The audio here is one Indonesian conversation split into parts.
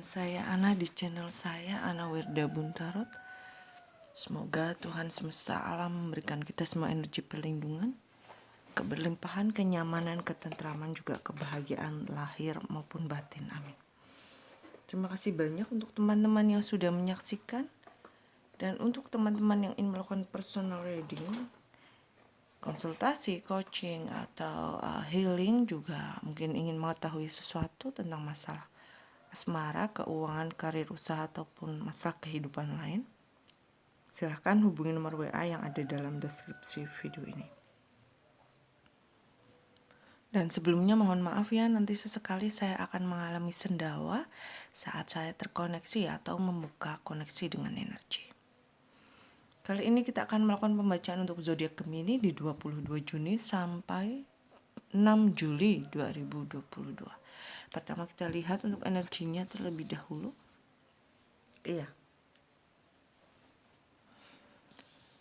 saya Ana di channel saya, Ana Wirda Buntarot. Semoga Tuhan semesta alam memberikan kita semua energi perlindungan, keberlimpahan, kenyamanan, ketentraman, juga kebahagiaan lahir maupun batin. Amin. Terima kasih banyak untuk teman-teman yang sudah menyaksikan. Dan untuk teman-teman yang ingin melakukan personal reading, konsultasi, coaching, atau healing, juga mungkin ingin mengetahui sesuatu tentang masalah asmara, keuangan, karir, usaha, ataupun masalah kehidupan lain, silahkan hubungi nomor WA yang ada dalam deskripsi video ini. Dan sebelumnya mohon maaf ya, nanti sesekali saya akan mengalami sendawa saat saya terkoneksi atau membuka koneksi dengan energi. Kali ini kita akan melakukan pembacaan untuk zodiak Gemini di 22 Juni sampai 6 Juli 2022. Pertama kita lihat untuk energinya terlebih dahulu.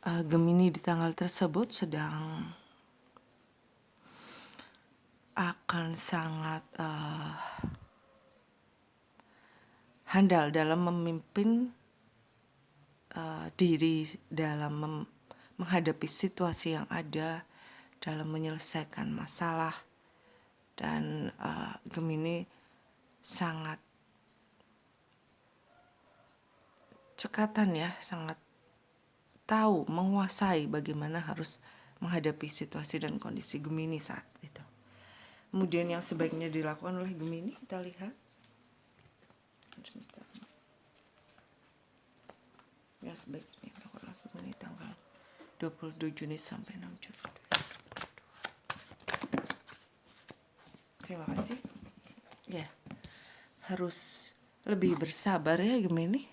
Gemini di tanggal tersebut sedang akan sangat handal dalam memimpin diri dalam menghadapi situasi yang ada, dalam menyelesaikan masalah, dan Gemini sangat cekatan ya, sangat tahu, menguasai bagaimana harus menghadapi situasi dan kondisi Gemini saat itu. Kemudian yang sebaiknya dilakukan oleh Gemini, kita lihat. Yang sebaiknya dilakukan oleh Gemini tanggal 22 Juni sampai 6 Juli. Terima kasih. Ya, harus lebih bersabar ya Gemini.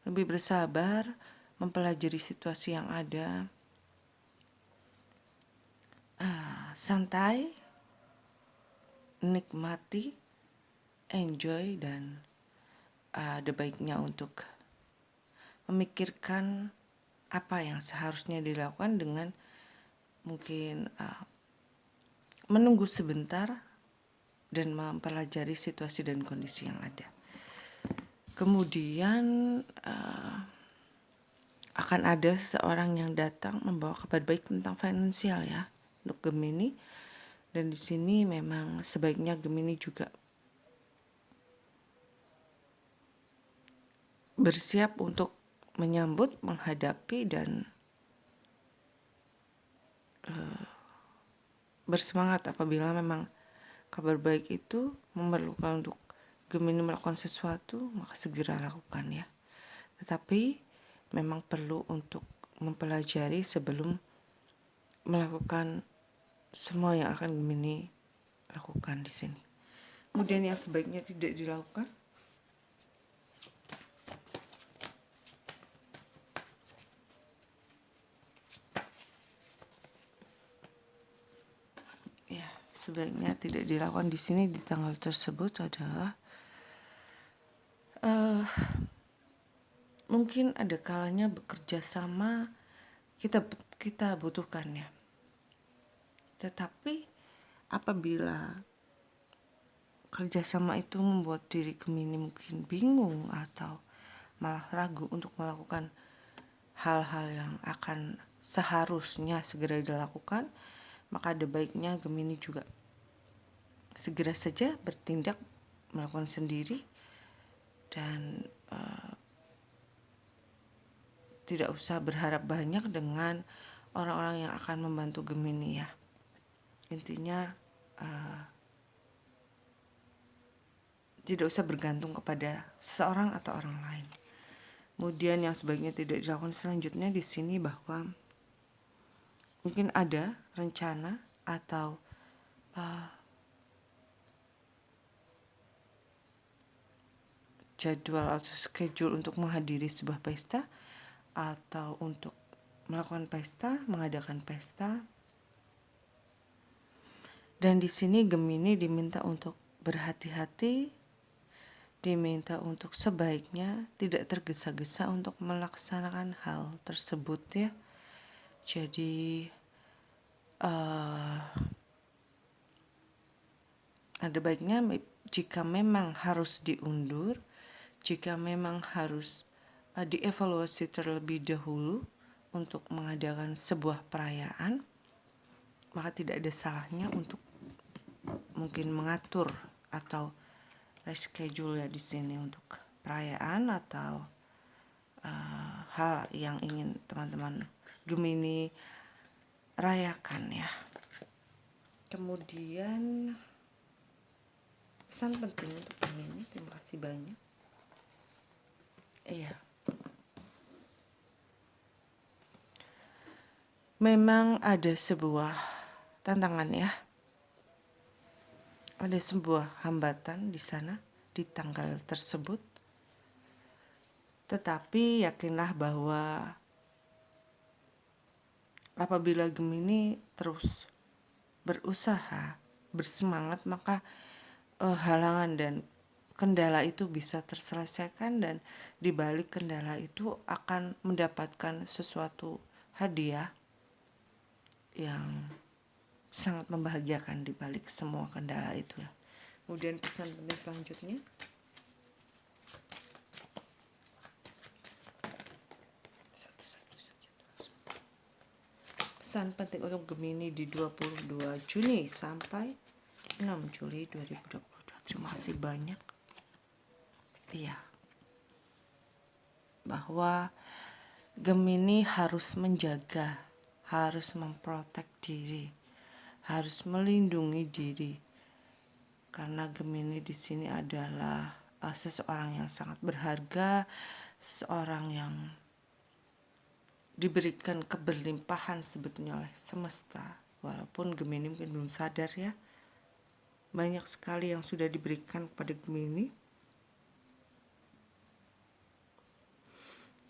Lebih bersabar, mempelajari situasi yang ada. Santai, nikmati, enjoy, dan ada baiknya untuk memikirkan apa yang seharusnya dilakukan dengan mungkin menunggu sebentar dan mempelajari situasi dan kondisi yang ada. Kemudian akan ada seseorang yang datang membawa kabar baik tentang finansial ya untuk Gemini. Dan di sini memang sebaiknya Gemini juga bersiap untuk menyambut, menghadapi, dan bersemangat apabila memang kabar baik itu memerlukan untuk Gemini melakukan sesuatu, maka segera lakukan ya. Tetapi memang perlu untuk mempelajari sebelum melakukan semua yang akan Gemini lakukan di sini. Kemudian yang sebaiknya tidak dilakukan, ya sebaiknya tidak dilakukan di sini di tanggal tersebut adalah mungkin ada kalanya bekerja sama kita butuhkannya. Tetapi apabila kerjasama itu membuat diri Gemini mungkin bingung atau malah ragu untuk melakukan hal-hal yang akan seharusnya segera dilakukan, maka ada baiknya Gemini juga segera saja bertindak, melakukan sendiri, dan tidak usah berharap banyak dengan orang-orang yang akan membantu Gemini ya. Intinya tidak usah bergantung kepada seseorang atau orang lain. Kemudian yang sebaiknya tidak dilakukan selanjutnya di sini bahwa mungkin ada rencana atau jadwal atau schedule untuk menghadiri sebuah pesta atau untuk melakukan pesta, mengadakan pesta. Dan di sini Gemini diminta untuk berhati-hati, diminta untuk sebaiknya tidak tergesa-gesa untuk melaksanakan hal tersebut ya. Jadi ada baiknya jika memang harus diundur, jika memang harus dievaluasi terlebih dahulu untuk mengadakan sebuah perayaan, maka tidak ada salahnya untuk mungkin mengatur atau reschedule ya di sini untuk perayaan atau hal yang ingin teman-teman Gemini rayakan ya. Kemudian pesan penting untuk Gemini, terima kasih banyak. Iya. Memang ada sebuah tantangan ya. Ada sebuah hambatan di sana di tanggal tersebut. Tetapi yakinlah bahwa apabila Gemini terus berusaha, bersemangat, maka halangan dan kendala itu bisa terselesaikan, dan di balik kendala itu akan mendapatkan sesuatu hadiah yang sangat membahagiakan di balik semua kendala itu. Kemudian pesan penting selanjutnya, pesan penting untuk Gemini di 22 Juni sampai 6 Juli 2022. Terima kasih banyak. Iya. Bahwa Gemini harus menjaga, harus memprotek diri, harus melindungi diri. Karena Gemini di sini adalah seseorang yang sangat berharga, seorang yang diberikan keberlimpahan sebetulnya oleh semesta. Walaupun Gemini mungkin belum sadar ya, banyak sekali yang sudah diberikan kepada Gemini.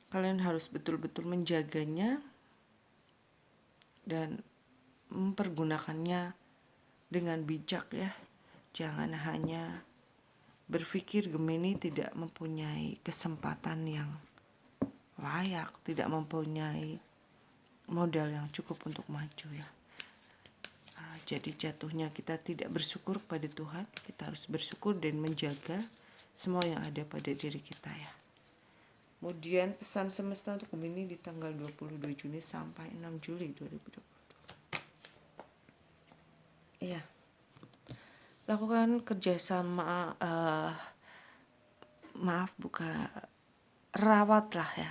Kalian harus betul-betul menjaganya dan mempergunakannya dengan bijak ya. Jangan hanya berpikir Gemini tidak mempunyai kesempatan yang layak, tidak mempunyai modal yang cukup untuk maju ya. Jadi jatuhnya kita tidak bersyukur kepada Tuhan. Kita harus bersyukur dan menjaga semua yang ada pada diri kita ya. Kemudian pesan semesta untuk Gemini di tanggal 22 Juni sampai 6 Juli 2022. Iya. Lakukan kerjasama,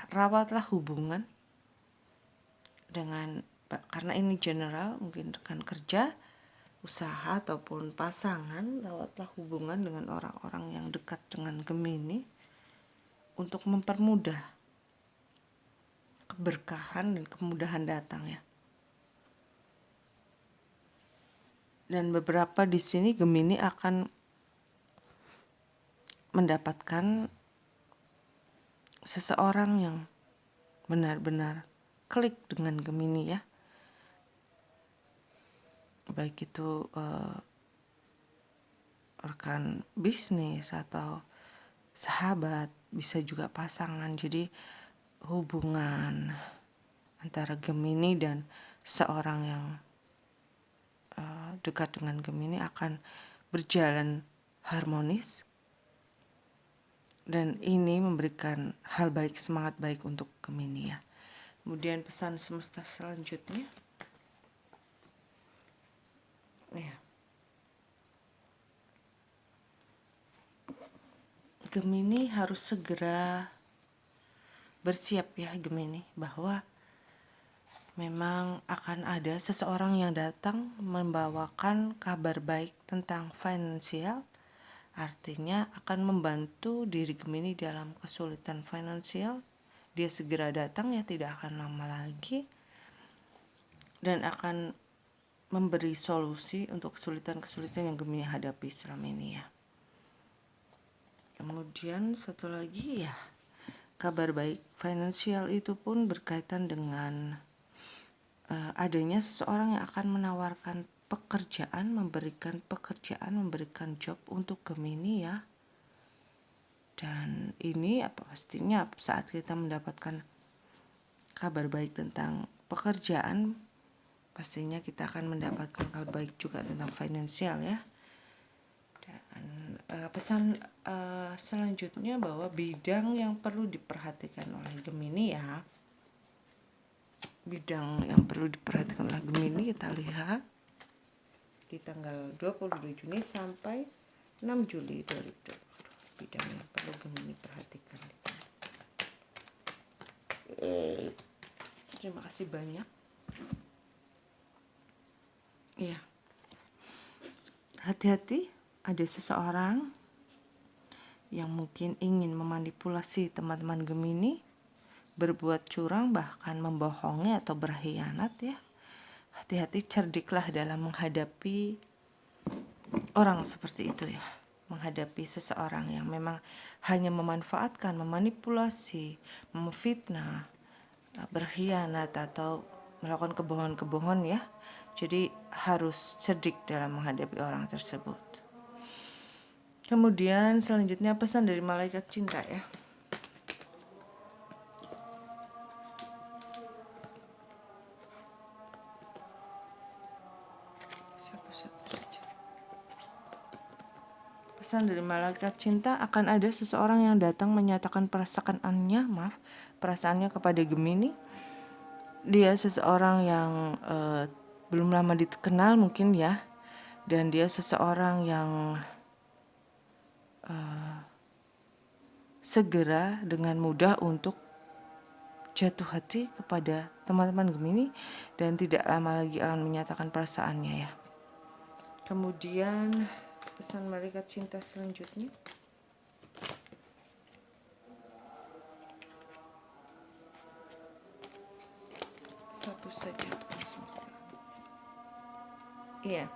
rawatlah hubungan dengan, karena ini general, mungkin rekan kerja, usaha ataupun pasangan, rawatlah hubungan dengan orang-orang yang dekat dengan Gemini untuk mempermudah keberkahan dan kemudahan datang ya. Dan beberapa di sini Gemini akan mendapatkan seseorang yang benar-benar klik dengan Gemini ya. Baik itu rekan bisnis atau sahabat, bisa juga pasangan. Jadi hubungan antara Gemini dan seorang yang dekat dengan Gemini akan berjalan harmonis, dan ini memberikan hal baik, semangat baik untuk Gemini ya. Kemudian pesan semesta selanjutnya ya. Gemini harus segera bersiap ya Gemini, bahwa memang akan ada seseorang yang datang membawakan kabar baik tentang finansial. Artinya akan membantu diri Gemini dalam kesulitan finansial. Dia segera datang ya, tidak akan lama lagi, dan akan memberi solusi untuk kesulitan-kesulitan yang Gemini hadapi selama ini ya. Kemudian satu lagi ya, kabar baik finansial itu pun berkaitan dengan adanya seseorang yang akan menawarkan pekerjaan, memberikan job untuk Gemini ya. Dan ini pastinya saat kita mendapatkan kabar baik tentang pekerjaan, pastinya kita akan mendapatkan kabar baik juga tentang finansial ya. Dan pesan selanjutnya bahwa bidang yang perlu diperhatikan oleh Gemini ya. Bidang yang perlu diperhatikan oleh Gemini kita lihat di tanggal 22 Juni sampai 6 Juli 2020. Bidang yang perlu Gemini perhatikan. Terima kasih banyak. Iya. Hati-hati, ada seseorang yang mungkin ingin memanipulasi teman-teman Gemini, berbuat curang, bahkan membohongi atau berkhianat ya. Hati-hati, cerdiklah dalam menghadapi orang seperti itu ya. Menghadapi seseorang yang memang hanya memanfaatkan, memanipulasi, memfitnah, berkhianat atau melakukan kebohongan-kebohongan ya. Jadi harus cerdik dalam menghadapi orang tersebut. Kemudian selanjutnya pesan dari malaikat cinta ya. Satu-satu saja. Pesan dari malaikat cinta, akan ada seseorang yang datang menyatakan perasaannya kepada Gemini. Dia seseorang yang belum lama dikenal mungkin ya, dan dia seseorang yang segera dengan mudah untuk jatuh hati kepada teman-teman Gemini dan tidak lama lagi akan menyatakan perasaannya ya. Kemudian pesan malaikat cinta selanjutnya. Satu saja Tuhan semesta. Iya.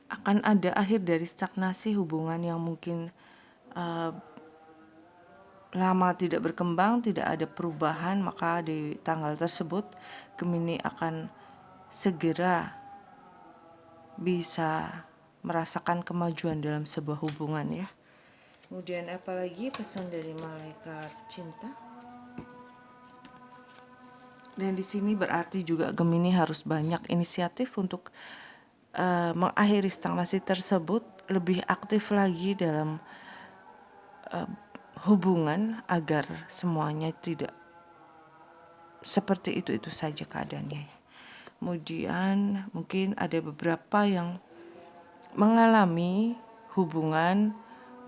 Akan ada akhir dari stagnasi hubungan yang mungkin lama tidak berkembang, tidak ada perubahan, maka di tanggal tersebut Gemini akan segera bisa merasakan kemajuan dalam sebuah hubungan ya. Kemudian apalagi pesan dari malaikat cinta? Dan di sini berarti juga Gemini harus banyak inisiatif untuk mengakhiri stagnasi tersebut, lebih aktif lagi dalam hubungan agar semuanya tidak seperti itu saja keadaannya. Kemudian mungkin ada beberapa yang mengalami hubungan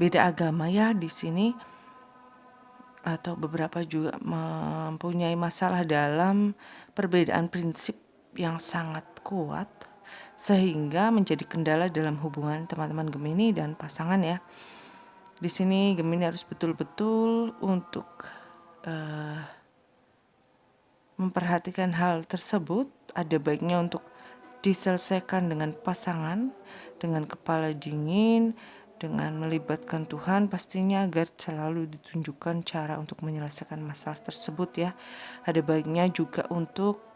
beda agama ya di sini, atau beberapa juga mempunyai masalah dalam perbedaan prinsip yang sangat kuat sehingga menjadi kendala dalam hubungan teman-teman Gemini dan pasangan ya. Di sini Gemini harus betul-betul untuk memperhatikan hal tersebut. Ada baiknya untuk diselesaikan dengan pasangan, dengan kepala dingin, dengan melibatkan Tuhan pastinya agar selalu ditunjukkan cara untuk menyelesaikan masalah tersebut ya. Ada baiknya juga untuk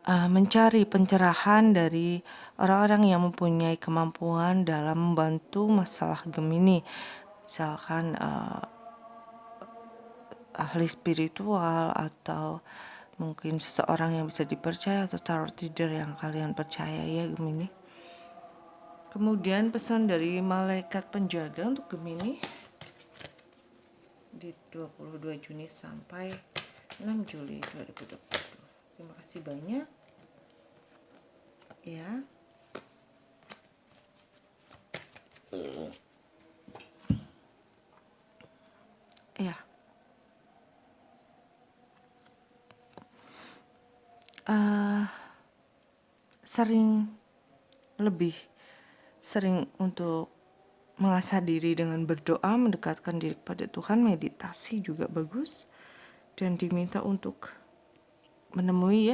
mencari pencerahan dari orang-orang yang mempunyai kemampuan dalam membantu masalah Gemini. Misalkan ahli spiritual atau mungkin seseorang yang bisa dipercaya atau tarot reader yang kalian percaya ya Gemini. Kemudian pesan dari malaikat penjaga untuk Gemini di 22 Juni sampai 6 Juli 2020. Terima kasih banyak. Ya. Ya. Lebih sering untuk mengasah diri dengan berdoa, mendekatkan diri kepada Tuhan, meditasi juga bagus, dan diminta untuk menemui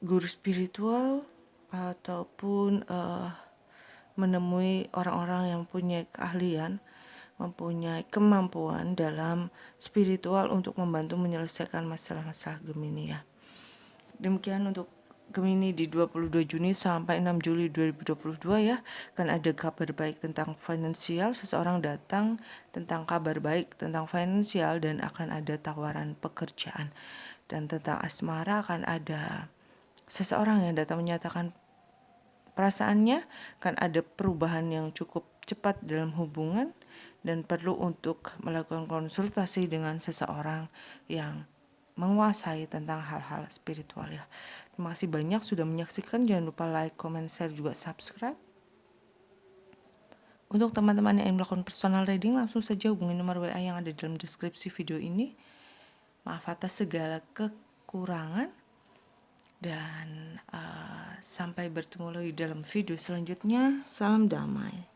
guru spiritual ataupun menemui orang-orang yang punya keahlian, mempunyai kemampuan dalam spiritual untuk membantu menyelesaikan masalah-masalah Gemini ya. Demikian untuk Gemini di 22 Juni sampai 6 Juli 2022 ya. Kan ada kabar baik tentang finansial, seseorang datang tentang kabar baik tentang finansial dan akan ada tawaran pekerjaan. Dan tentang asmara akan ada seseorang yang datang menyatakan perasaannya, kan ada perubahan yang cukup cepat dalam hubungan dan perlu untuk melakukan konsultasi dengan seseorang yang menguasai tentang hal-hal spiritual ya. Terima kasih banyak sudah menyaksikan. Jangan lupa like, comment, share, juga subscribe. Untuk teman-teman yang ingin melakukan personal reading, langsung saja hubungi nomor WA yang ada dalam deskripsi video ini. Maaf atas segala kekurangan. Dan sampai bertemu lagi dalam video selanjutnya. Salam damai.